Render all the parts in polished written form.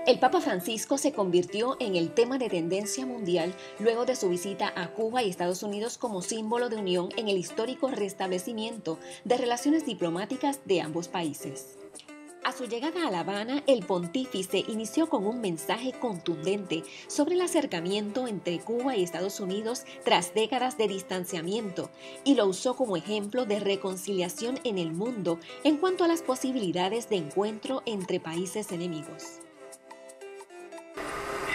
El Papa Francisco se convirtió en el tema de tendencia mundial luego de su visita a Cuba y Estados Unidos como símbolo de unión en el histórico restablecimiento de relaciones diplomáticas de ambos países. A su llegada a La Habana, el pontífice inició con un mensaje contundente sobre el acercamiento entre Cuba y Estados Unidos tras décadas de distanciamiento y lo usó como ejemplo de reconciliación en el mundo en cuanto a las posibilidades de encuentro entre países enemigos.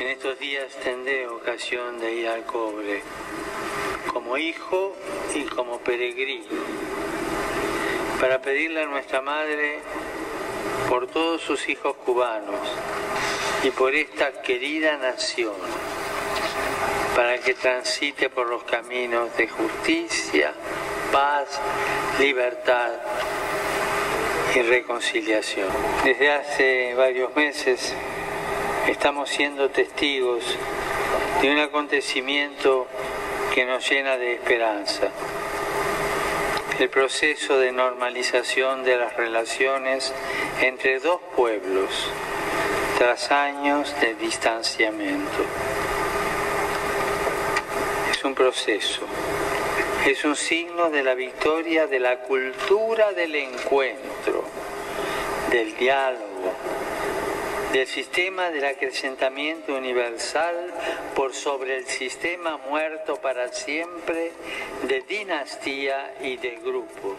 En estos días tendré ocasión de ir al Cobre, como hijo y como peregrino, para pedirle a nuestra Madre por todos sus hijos cubanos y por esta querida nación, para que transite por los caminos de justicia, paz, libertad y reconciliación. Desde hace varios meses estamos siendo testigos de un acontecimiento que nos llena de esperanza. El proceso de normalización de las relaciones entre dos pueblos tras años de distanciamiento. Es un proceso, es un signo de la victoria de la cultura del encuentro, del diálogo, del sistema del acrecentamiento universal por sobre el sistema muerto para siempre de dinastía y de grupos.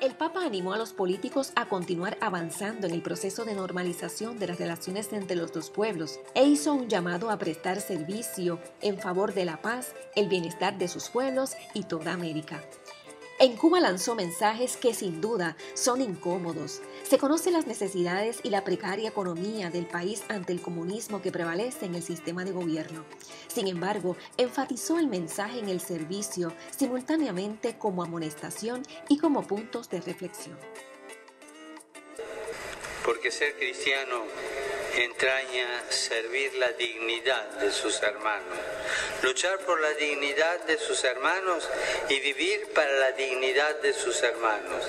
El Papa animó a los políticos a continuar avanzando en el proceso de normalización de las relaciones entre los dos pueblos e hizo un llamado a prestar servicio en favor de la paz, el bienestar de sus pueblos y toda América. En Cuba lanzó mensajes que sin duda son incómodos. Se conocen las necesidades y la precaria economía del país ante el comunismo que prevalece en el sistema de gobierno. Sin embargo, enfatizó el mensaje en el servicio simultáneamente como amonestación y como puntos de reflexión. Porque ser cristiano entraña servir la dignidad de sus hermanos, luchar por la dignidad de sus hermanos y vivir para la dignidad de sus hermanos.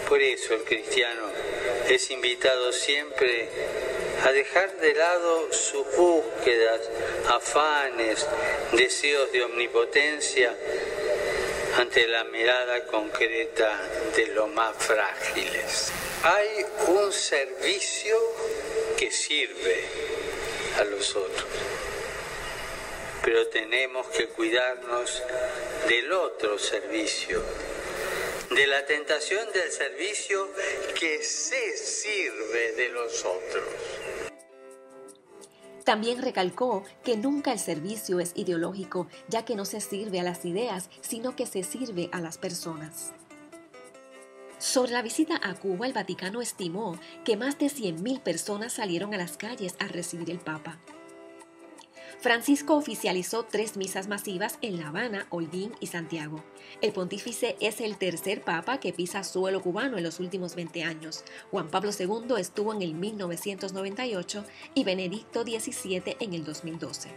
Por eso el cristiano es invitado siempre a dejar de lado sus búsquedas, afanes, deseos de omnipotencia ante la mirada concreta de los más frágiles. Hay un servicio que sirve a los otros, pero tenemos que cuidarnos del otro servicio, de la tentación del servicio que se sirve de los otros. También recalcó que nunca el servicio es ideológico, ya que no se sirve a las ideas, sino que se sirve a las personas. Sobre la visita a Cuba, el Vaticano estimó que más de 100.000 personas salieron a las calles a recibir el Papa. Francisco oficializó 3 misas masivas en La Habana, Holguín y Santiago. El pontífice es el tercer papa que pisa suelo cubano en los últimos 20 años. Juan Pablo II estuvo en el 1998 y Benedicto XVII en el 2012.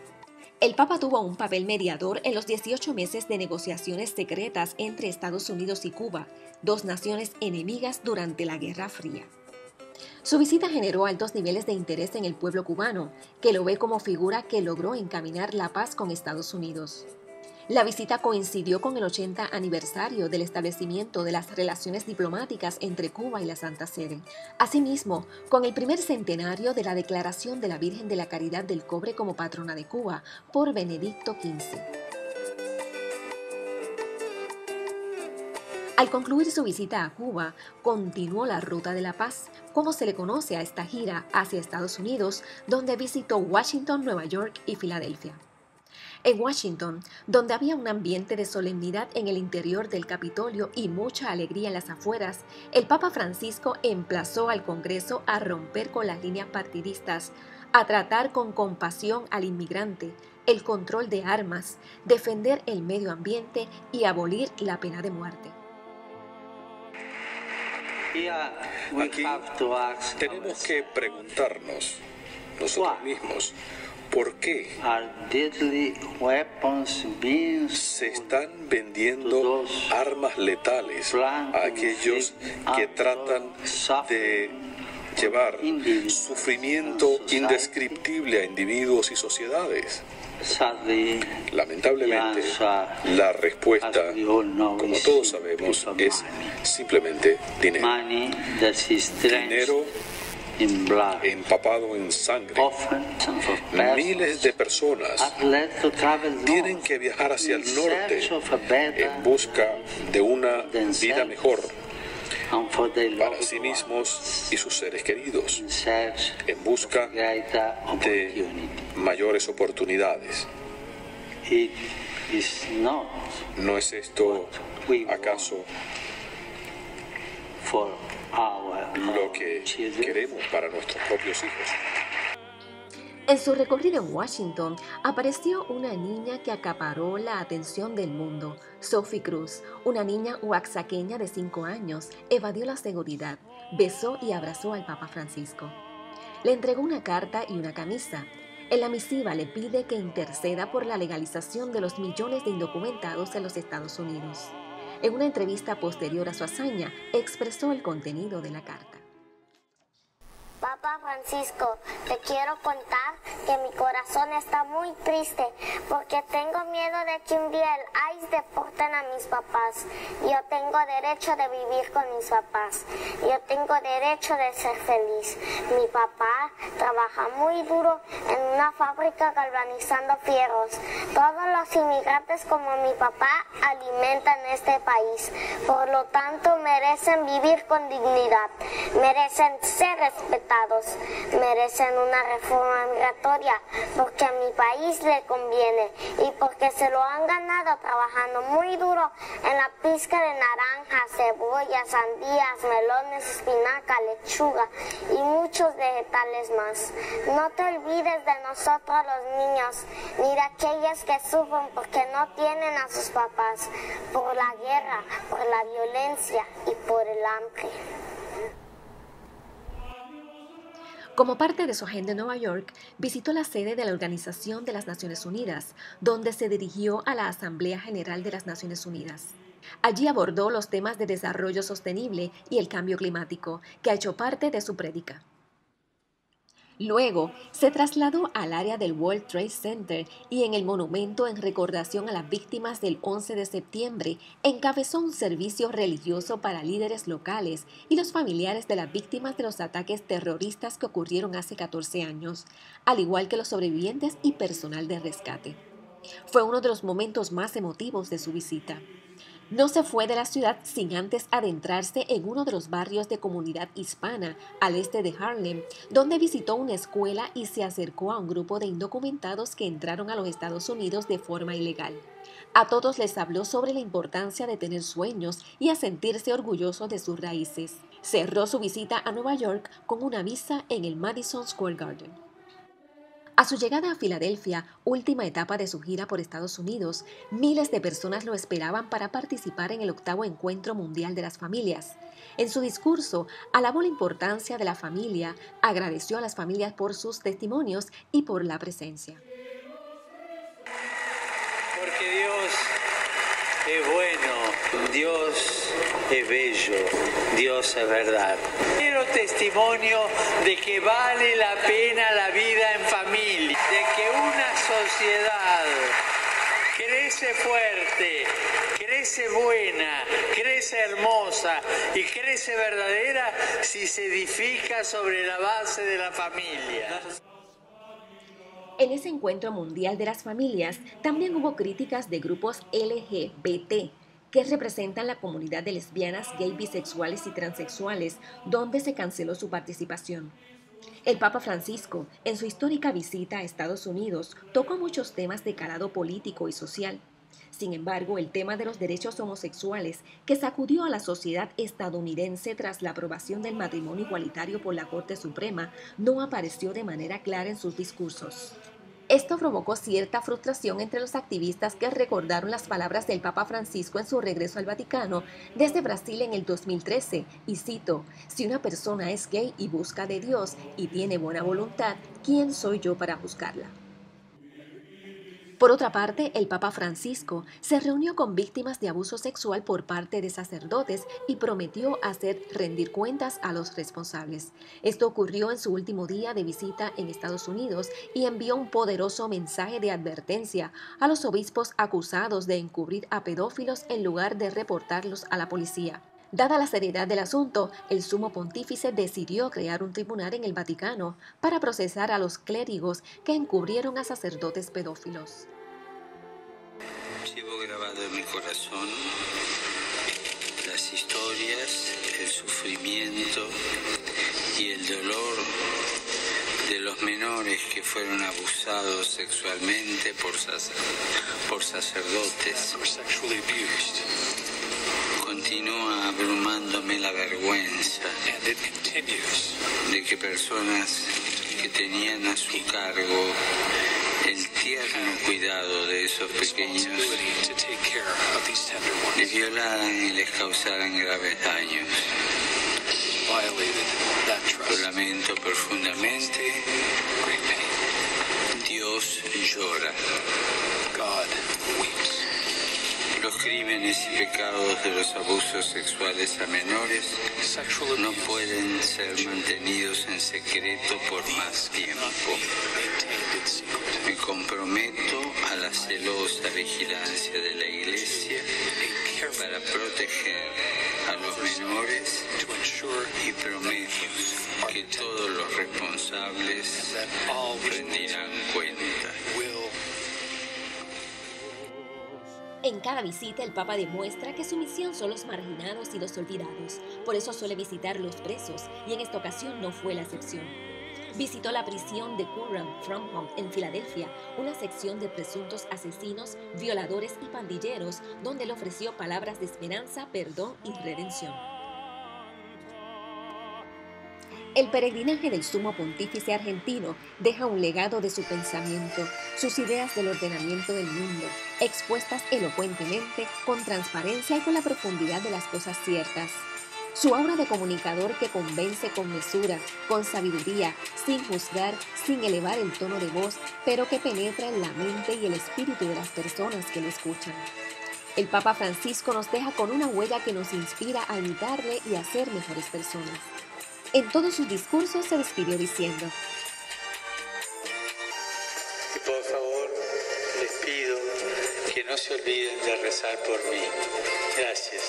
El Papa tuvo un papel mediador en los 18 meses de negociaciones secretas entre Estados Unidos y Cuba, dos naciones enemigas durante la Guerra Fría. Su visita generó altos niveles de interés en el pueblo cubano, que lo ve como figura que logró encaminar la paz con Estados Unidos. La visita coincidió con el 80 aniversario del establecimiento de las relaciones diplomáticas entre Cuba y la Santa Sede. Asimismo, con el primer centenario de la declaración de la Virgen de la Caridad del Cobre como patrona de Cuba por Benedicto XV. Al concluir su visita a Cuba, continuó la Ruta de la Paz, como se le conoce a esta gira hacia Estados Unidos, donde visitó Washington, Nueva York y Filadelfia. En Washington, donde había un ambiente de solemnidad en el interior del Capitolio y mucha alegría en las afueras, el Papa Francisco emplazó al Congreso a romper con las líneas partidistas, a tratar con compasión al inmigrante, el control de armas, defender el medio ambiente y abolir la pena de muerte. Aquí tenemos que preguntarnos nosotros mismos por qué se están vendiendo armas letales a aquellos que tratan de llevar sufrimiento indescriptible a individuos y sociedades? Lamentablemente, la respuesta, como todos sabemos, es simplemente dinero. Dinero empapado en sangre. Miles de personas tienen que viajar hacia el norte en busca de una vida mejor para sí mismos y sus seres queridos, en busca de mayores oportunidades. ¿No es esto acaso lo que queremos para nuestros propios hijos? En su recorrido en Washington, apareció una niña que acaparó la atención del mundo. Sophie Cruz, una niña oaxaqueña de 5 años, evadió la seguridad, besó y abrazó al Papa Francisco. Le entregó una carta y una camisa. En la misiva le pide que interceda por la legalización de los millones de indocumentados en los Estados Unidos. En una entrevista posterior a su hazaña, expresó el contenido de la carta. Papa Francisco, te quiero contar que mi corazón está muy triste porque tengo miedo de que un día el ICE deporten a mis papás. Yo tengo derecho de vivir con mis papás. Yo tengo derecho de ser feliz. Mi papá trabaja muy duro en una fábrica galvanizando fierros. Todos los inmigrantes como mi papá alimentan este país. Por lo tanto, merecen vivir con dignidad. Merecen ser respetados. Merecen una reforma migratoria porque a mi país le conviene y porque se lo han ganado trabajando muy duro en la pizca de naranjas, cebollas, sandías, melones, espinaca, lechuga y muchos vegetales más. No te olvides de nosotros los niños, ni de aquellas que sufren porque no tienen a sus papás, por la guerra, por la violencia y por el hambre. Como parte de su agenda en Nueva York, visitó la sede de la Organización de las Naciones Unidas, donde se dirigió a la Asamblea General de las Naciones Unidas. Allí abordó los temas de desarrollo sostenible y el cambio climático, que ha hecho parte de su prédica. Luego, se trasladó al área del World Trade Center y en el monumento en recordación a las víctimas del 11 de septiembre, encabezó un servicio religioso para líderes locales y los familiares de las víctimas de los ataques terroristas que ocurrieron hace 14 años, al igual que los sobrevivientes y personal de rescate. Fue uno de los momentos más emotivos de su visita. No se fue de la ciudad sin antes adentrarse en uno de los barrios de comunidad hispana al este de Harlem, donde visitó una escuela y se acercó a un grupo de indocumentados que entraron a los Estados Unidos de forma ilegal. A todos les habló sobre la importancia de tener sueños y a sentirse orgullosos de sus raíces. Cerró su visita a Nueva York con una misa en el Madison Square Garden. A su llegada a Filadelfia, última etapa de su gira por Estados Unidos, miles de personas lo esperaban para participar en el 8º Encuentro Mundial de las Familias. En su discurso, alabó la importancia de la familia, agradeció a las familias por sus testimonios y por la presencia. Porque Dios es bueno, Dios es bello, Dios es verdad. Quiero testimonio de que vale la pena la vida en familia, de que una sociedad crece fuerte, crece buena, crece hermosa y crece verdadera si se edifica sobre la base de la familia. En ese Encuentro Mundial de las Familias también hubo críticas de grupos LGBT, que representan la comunidad de lesbianas, gay, bisexuales y transexuales, donde se canceló su participación. El Papa Francisco, en su histórica visita a Estados Unidos, tocó muchos temas de calado político y social. Sin embargo, el tema de los derechos homosexuales, que sacudió a la sociedad estadounidense tras la aprobación del matrimonio igualitario por la Corte Suprema, no apareció de manera clara en sus discursos. Esto provocó cierta frustración entre los activistas que recordaron las palabras del Papa Francisco en su regreso al Vaticano desde Brasil en el 2013, y cito: «Si una persona es gay y busca de Dios y tiene buena voluntad, ¿quién soy yo para juzgarla?». Por otra parte, el Papa Francisco se reunió con víctimas de abuso sexual por parte de sacerdotes y prometió hacer rendir cuentas a los responsables. Esto ocurrió en su último día de visita en Estados Unidos y envió un poderoso mensaje de advertencia a los obispos acusados de encubrir a pedófilos en lugar de reportarlos a la policía. Dada la seriedad del asunto, el Sumo Pontífice decidió crear un tribunal en el Vaticano para procesar a los clérigos que encubrieron a sacerdotes pedófilos. Llevo grabado en mi corazón las historias, el sufrimiento y el dolor de los menores que fueron abusados sexualmente por sacerdotes. Continúa abrumándome la vergüenza de que personas que tenían a su cargo el tierno cuidado de esos pequeños les violaran y les causaran graves daños. Lo lamento profundamente. Dios llora. Los crímenes y pecados de los abusos sexuales a menores no pueden ser mantenidos en secreto por más tiempo. Me comprometo a la celosa vigilancia de la Iglesia para proteger a los menores y prometo que todos los responsables rendirán cuenta. En cada visita, el Papa demuestra que su misión son los marginados y los olvidados. Por eso suele visitar los presos, y en esta ocasión no fue la excepción. Visitó la prisión de Curran From Home en Filadelfia, una sección de presuntos asesinos, violadores y pandilleros, donde le ofreció palabras de esperanza, perdón y redención. El peregrinaje del Sumo Pontífice argentino deja un legado de su pensamiento, sus ideas del ordenamiento del mundo, expuestas elocuentemente, con transparencia y con la profundidad de las cosas ciertas. Su aura de comunicador que convence con mesura, con sabiduría, sin juzgar, sin elevar el tono de voz, pero que penetra en la mente y el espíritu de las personas que lo escuchan. El Papa Francisco nos deja con una huella que nos inspira a imitarle y a ser mejores personas. En todos sus discursos se despidió diciendo: Y por favor, les pido que no se olviden de rezar por mí. Gracias.